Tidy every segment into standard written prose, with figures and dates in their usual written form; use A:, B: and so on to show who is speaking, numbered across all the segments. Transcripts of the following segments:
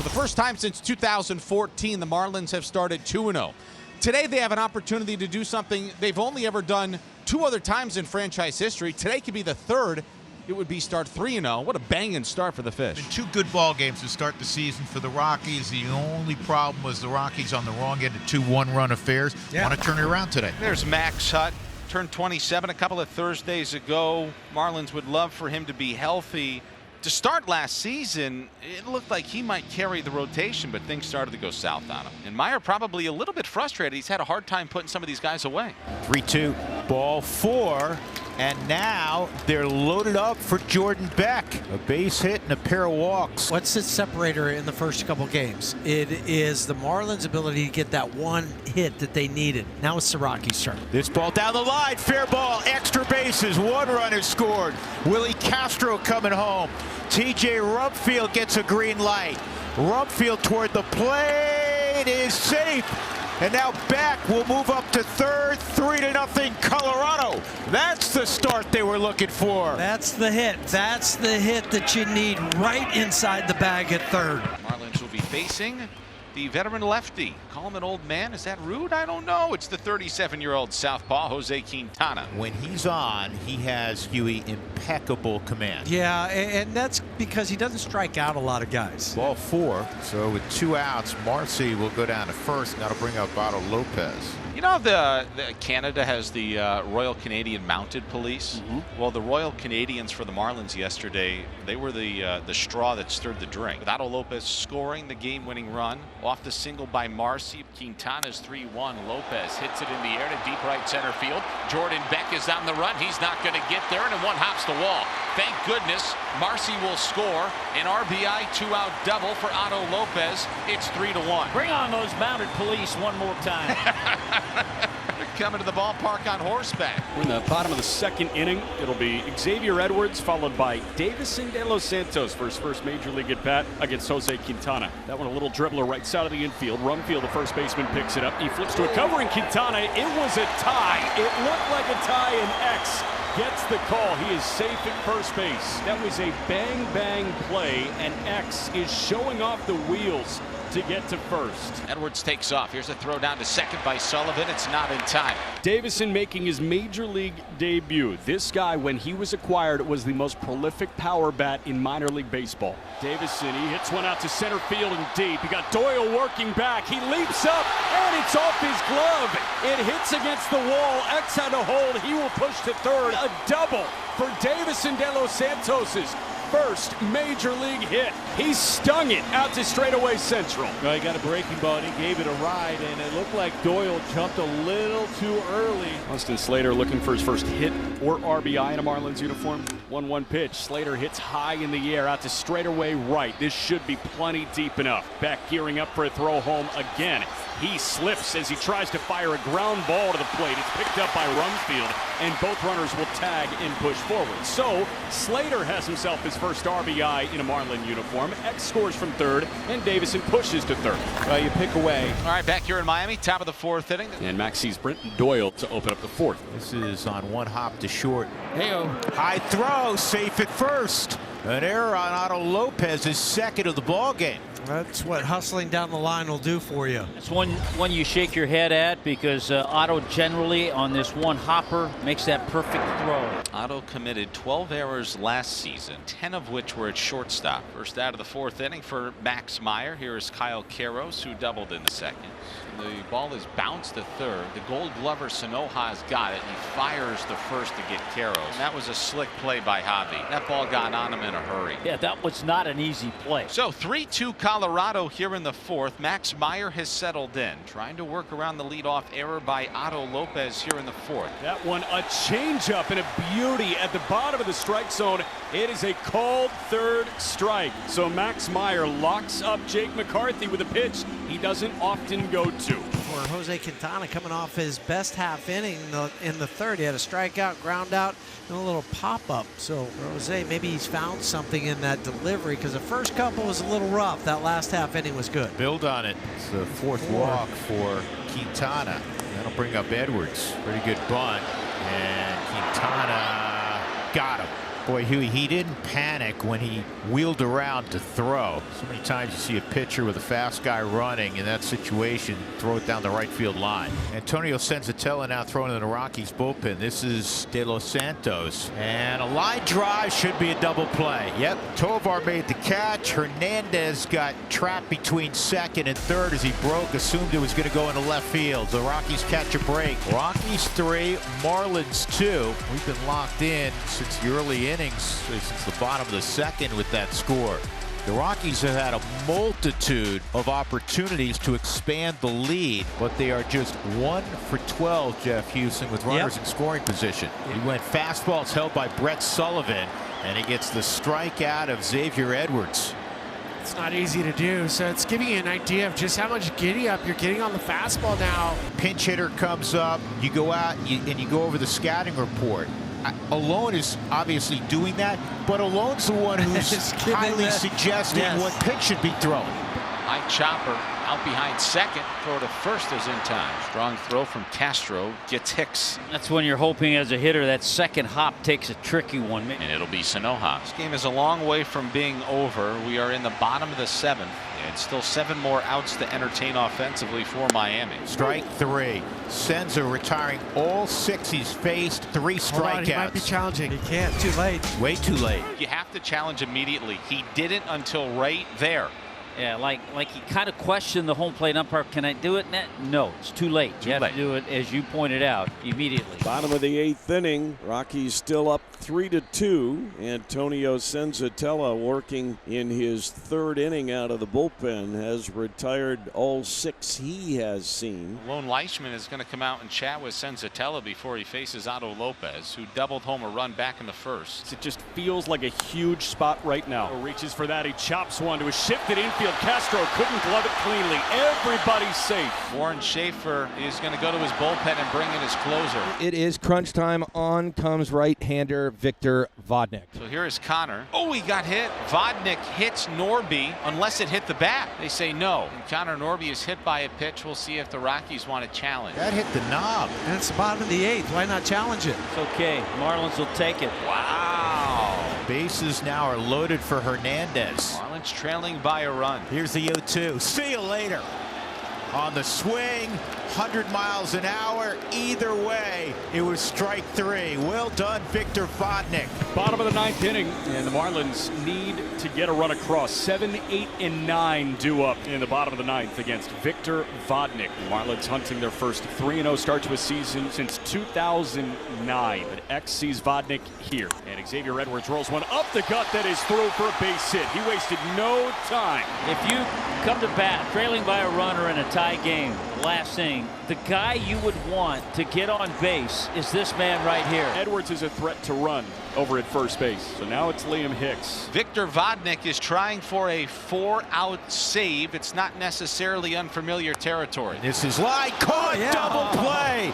A: the first time since 2014, the Marlins have started 2-0. Today they have an opportunity to do something they've only ever done 2 other times in franchise history. Today could be the third. It would be start 3-0. What a banging start for the Fish.
B: Been 2 good ball games to start the season for the Rockies. The only problem was the Rockies on the wrong end of 2 one-run affairs. Want to turn it around today.
C: There's Max Hutt, turned 27 a couple of Thursdays ago. Marlins would love for him to be healthy. To start last season, it looked like he might carry the rotation, but things started to go south on him. And Meyer probably a little bit frustrated. He's had a hard time putting some of these guys away.
B: 3-2, ball 4. And now they're loaded up for Jordan Beck. A base hit and a pair of walks.
D: What's the separator in the first couple games? It is the Marlins' ability to get that one hit that they needed. Now it's the Rockies' turn.
B: This ball down the line, fair ball, extra bases, 1 run is scored. Willie Castro coming home. TJ Rumpfield gets a green light. Rumpfield toward the plate is safe. And now Beck will move up to third, 3-0 Colorado. That's the start they were looking for.
D: That's the hit. That's the hit that you need right inside the bag at third.
C: Marlins will be facing the veteran lefty. Call him an old man. Is that rude? I don't know. It's the 37-year-old southpaw, Jose Quintana.
B: When he's on, he has, Huey, impeccable command.
D: Yeah, and that's because he doesn't strike out a lot of guys.
B: Ball 4. So with 2 outs, Marcy will go down to first, and that'll bring up Otto Lopez.
C: You know, the Canada has the Royal Canadian Mounted Police. Well, the Royal Canadians for the Marlins yesterday, they were the straw that stirred the drink. With Otto Lopez scoring the game-winning run off the single by Marcy. Quintana's 3-1. Lopez hits it in the air to deep right center field. Jordan Beck is on the run. He's not going to get there, and one hops the wall. Thank goodness Marcy will score an RBI 2-out double for Otto Lopez. It's 3-1.
E: Bring on those mounted police one more time.
C: They're coming to the ballpark on horseback.
F: We're in the bottom of the 2nd inning. It'll be Xavier Edwards followed by Davison De Los Santos for his first major league at bat against Jose Quintana. That one a little dribbler right side of the infield. Rumfield, the first baseman, picks it up. He flips to a covering Quintana. It was a tie. It looked like a tie, and X gets the call. He is safe at first base. That was a bang play, and X is showing off the wheels to get to first.
C: Edwards takes off. Here's a throw down to second by Sullivan. It's not in time.
F: Davison making his major league debut. This guy, when he was acquired, was the most prolific power bat in minor league baseball. Davison, he hits one out to center field and deep. You got Doyle working back. He leaps up, and it's off his glove. It hits against the wall. X had to hold. He will push to third. A double for Davison De Los Santos's first major league hit. He stung it out to straightaway central.
G: Well, he got a breaking ball and he gave it a ride, and it looked like Doyle jumped a little too early.
F: Austin Slater looking for his first hit or RBI in a Marlins uniform. 1-1 pitch. Slater hits high in the air out to straightaway right. This should be plenty deep enough. Beck gearing up for a throw home again. He slips as he tries to fire a ground ball to the plate. It's picked up by Rumfield, and both runners will tag and push forward. So Slater has himself his first RBI in a Marlin uniform. X scores from third, and Davison pushes to third.
G: Well, you pick away.
C: All right, back here in Miami, top of the 4th inning.
F: And Max sees Brenton Doyle to open up the 4th.
B: This is on 1 hop to short.
G: Hey-o.
B: High throw, safe at first. An error on Otto Lopez's 2nd of the ball game.
D: That's what hustling down the line will do for you.
E: It's one you shake your head at, because Otto generally on this one hopper makes that perfect throw.
C: Otto committed 12 errors last season, 10 of which were at shortstop. First out of the 4th inning for Max Meyer. Here is Kyle Queiroz, who doubled in the 2nd. The ball is bounced to third. The Gold Glover Sanoja's got it. He fires the first to get Queiroz. That was a slick play by Javi. That ball got on him in a hurry.
E: Yeah, that was not an easy play.
C: So 3-2 Colorado here in the 4th. Max Meyer has settled in, trying to work around the leadoff error by Otto Lopez here in the 4th.
F: That one a changeup and a beauty at the bottom of the strike zone. It is a called 3rd strike. So Max Meyer locks up Jake McCarthy with a pitch he doesn't often go to.
D: For Jose Quintana, coming off his best half inning in the 3rd, he had a strikeout, ground out, and a little pop-up. So Jose, maybe he's found something in that delivery, because the first couple was a little rough. That last half inning was good.
B: Build on it. It's the 4th walk for Quintana. That'll bring up Edwards. Pretty good bunt. And Quintana got him. Boy, Huey, he didn't panic when he wheeled around to throw. So many times you see a pitcher with a fast guy running in that situation, throw it down the right field line. Antonio Senzatella now throwing in the Rockies bullpen. This is De Los Santos. And a line drive should be a double play. Yep, Tovar made the catch. Hernandez got trapped between second and third as he broke, assumed it was going to go into left field. The Rockies catch a break. Rockies 3, Marlins 2. We've been locked in since the early innings, since the bottom of the second with that score. The Rockies have had a multitude of opportunities to expand the lead, but they are just 1 for 12, Jeff Houston, with runners in scoring position. He went fastballs held by Brett Sullivan, and he gets the strikeout of Xavier Edwards.
H: It's not easy to do, so it's giving you an idea of just how much giddy up you're getting on the fastball now.
B: Pinch hitter comes up, you go out and you go over the scouting report. Alone is obviously doing that, but Alone's the one who's highly suggesting what pitch should be thrown.
C: High chopper out behind second. Throw to first is in time. Strong throw from Castro. Gets Hicks.
E: That's when you're hoping as a hitter that second hop takes a tricky one.
C: And it'll be Sanoja. This game is a long way from being over. We are in the bottom of the 7th. And still 7 more outs to entertain offensively for Miami.
B: Strike 3. Senza retiring all 6 he's faced. 3 strikeouts.
H: He might be challenging.
D: He can't. Too late.
B: Way too late.
C: You have to challenge immediately. He didn't until right there.
E: Yeah, like he kind of questioned the home plate umpire. Can I do it? No, it's too late. You have to do it, as you pointed out, immediately.
G: Bottom of the 8th inning. Rockies still up 3-2. Antonio Senzatella, working in his 3rd inning out of the bullpen, has retired all 6 he has seen.
C: Lone Leishman is going to come out and chat with Senzatella before he faces Otto Lopez, who doubled home a run back in the 1st.
F: It just feels like a huge spot right now. Reaches for that. He chops one to a shifted infield. Castro couldn't glove it cleanly. Everybody's safe.
C: Warren Schaefer is going to go to his bullpen and bring in his closer.
I: It is crunch time. On comes right-hander Victor Vodnik.
C: So here is Connor. Oh, he got hit. Vodnik hits Norby unless it hit the bat. They say no. And Connor Norby is hit by a pitch. We'll see if the Rockies want to challenge.
B: That hit the knob.
D: And it's the bottom of the 8th. Why not challenge it?
E: It's okay. Marlins will take it.
C: Wow.
B: Bases now are loaded for Hernandez.
C: Marlins trailing by a run.
B: Here's the 0-2. See you later. On the swing, 100 miles an hour. Either way, it was strike 3. Well done, Victor Vodnik.
F: Bottom of the 9th inning, and the Marlins need to get a run across. 7, 8, and 9 due up in the bottom of the 9th against Victor Vodnik. The Marlins hunting their first 3-0 start to a season since 2009. But X sees Vodnik here, and Xavier Edwards rolls one up the gut that is through for a base hit. He wasted no time.
E: If you come to bat trailing by a runner in a tie game, last thing, the guy you would want to get on base is this man right here.
F: Edwards is a threat to run over at first base. So now it's Liam Hicks.
C: Victor Vodnik is trying for a 4-out save. It's not necessarily unfamiliar territory.
B: This is line caught. Double play.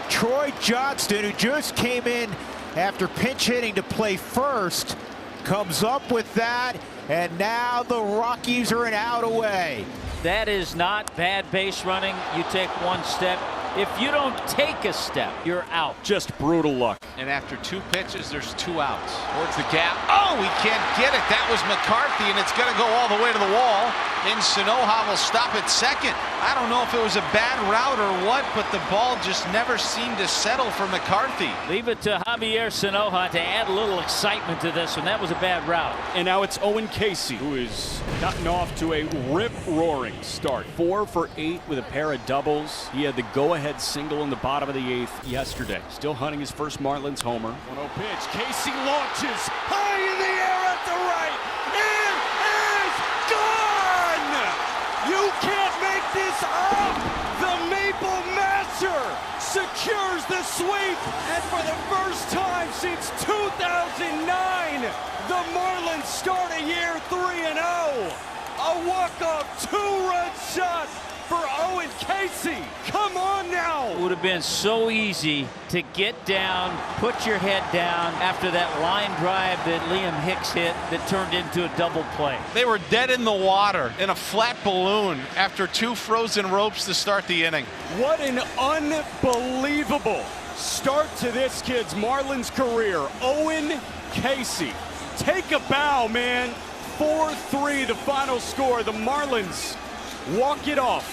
B: Troy Johnston, who just came in after pinch hitting to play first, comes up with that, and now the Rockies are an out away.
E: That is not bad base running. You take one step. If you don't take a step, you're out.
F: Just brutal luck.
C: And after 2 pitches, there's 2 outs. Towards the gap. Oh, he can't get it. That was McCarthy, and it's going to go all the way to the wall. And Sanoja will stop at second. I don't know if it was a bad route or what, but the ball just never seemed to settle for McCarthy.
E: Leave it to Javier Sanoja to add a little excitement to this, and that was a bad route.
F: And now it's Owen Casey, who has gotten off to a rip-roaring start. 4 for 8 with a pair of doubles. He had the go-ahead single in the bottom of the 8th yesterday. Still hunting his first Marlins homer. 1-0 pitch. Casey launches high in the air at the right. It is gone! You can't make this up! The Maple Masher secures the sweep, and for the first time since 2009, the Marlins start a year 3-0. A walk-off 2-run shot for Owen Casey. Come on now.
E: It would have been so easy to get down, put your head down after that line drive that Liam Hicks hit that turned into a double play.
C: They were dead in the water in a flat balloon after 2 frozen ropes to start the inning.
F: What an unbelievable start to this kid's Marlins career. Owen Casey. Take a bow, man. 4-3 the final score. The Marlins walk it off.